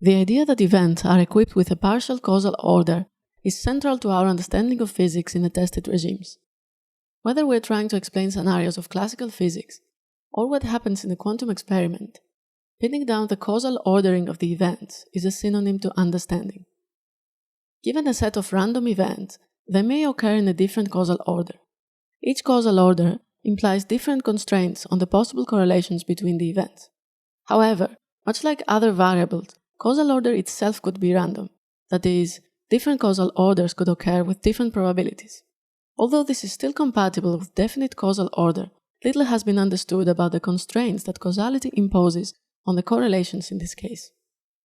The idea that events are equipped with a partial causal order is central to our understanding of physics in the tested regimes. Whether we're trying to explain scenarios of classical physics or what happens in a quantum experiment, pinning down the causal ordering of the events is a synonym to understanding. Given a set of random events, they may occur in a different causal order. Each causal order implies different constraints on the possible correlations between the events. However, much like other variables, causal order itself could be random. That is, different causal orders could occur with different probabilities. Although this is still compatible with definite causal order, little has been understood about the constraints that causality imposes on the correlations in this case.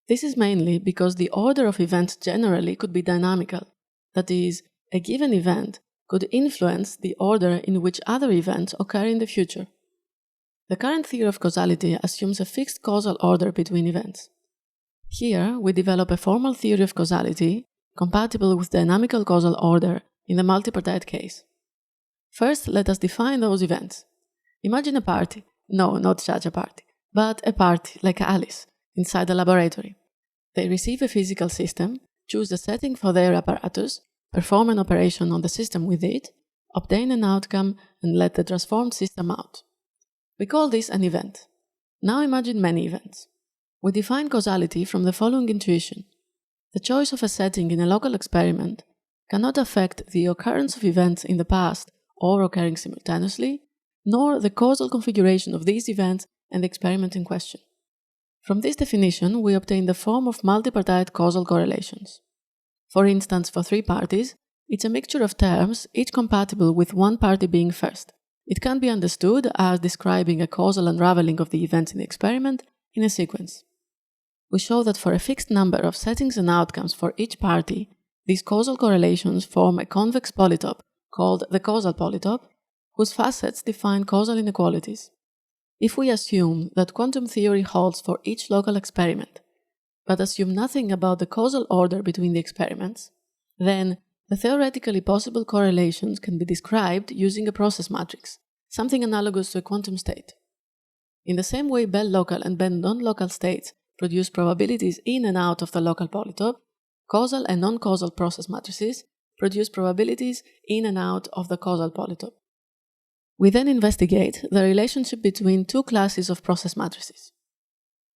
This is mainly because the order of events generally could be dynamical. That is, a given event could influence the order in which other events occur in the future. The current theory of causality assumes a fixed causal order between events. Here, we develop a formal theory of causality compatible with dynamical causal order in the multipartite case. First, let us define those events. Imagine a party. No, not such a party, but a party like Alice inside a laboratory. They receive a physical system, choose the setting for their apparatus, perform an operation on the system with it, obtain an outcome, and let the transformed system out. We call this an event. Now imagine many events. We define causality from the following intuition. The choice of a setting in a local experiment cannot affect the occurrence of events in the past or occurring simultaneously, nor the causal configuration of these events and the experiment in question. From this definition, we obtain the form of multipartite causal correlations. For instance, for three parties, it's a mixture of terms, each compatible with one party being first. It can be understood as describing a causal unraveling of the events in the experiment in a sequence. We show that for a fixed number of settings and outcomes for each party, these causal correlations form a convex polytope called the causal polytope, whose facets define causal inequalities. If we assume that quantum theory holds for each local experiment, but assume nothing about the causal order between the experiments, then the theoretically possible correlations can be described using a process matrix, something analogous to a quantum state. In the same way Bell local and Bell non-local states produce probabilities in and out of the local polytope, causal and non-causal process matrices produce probabilities in and out of the causal polytope. We then investigate the relationship between two classes of process matrices.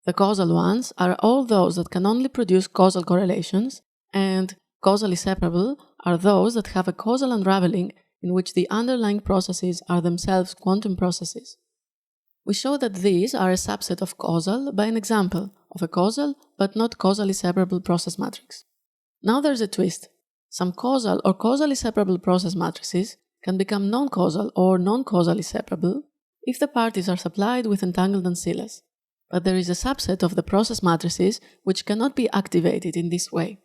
The causal ones are all those that can only produce causal correlations, and causally separable are those that have a causal unraveling in which the underlying processes are themselves quantum processes. We show that these are a subset of causal by an example of a causal but not causally separable process matrix. Now there's a twist. Some causal or causally separable process matrices can become non-causal or non-causally separable if the parties are supplied with entangled ancillas. But there is a subset of the process matrices which cannot be activated in this way.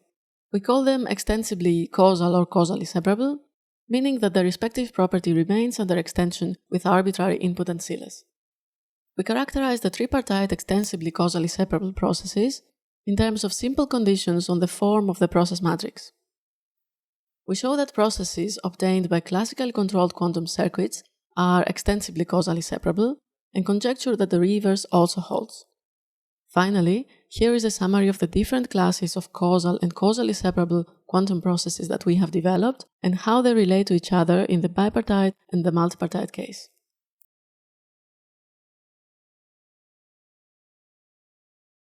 We call them extensively causal or causally separable, meaning that the respective property remains under extension with arbitrary input ancillas. We characterize the tripartite extensively causally separable processes in terms of simple conditions on the form of the process matrix. We show that processes obtained by classically controlled quantum circuits are extensively causally separable, and conjecture that the reverse also holds. Finally, here is a summary of the different classes of causal and causally separable quantum processes that we have developed and how they relate to each other in the bipartite and the multipartite case.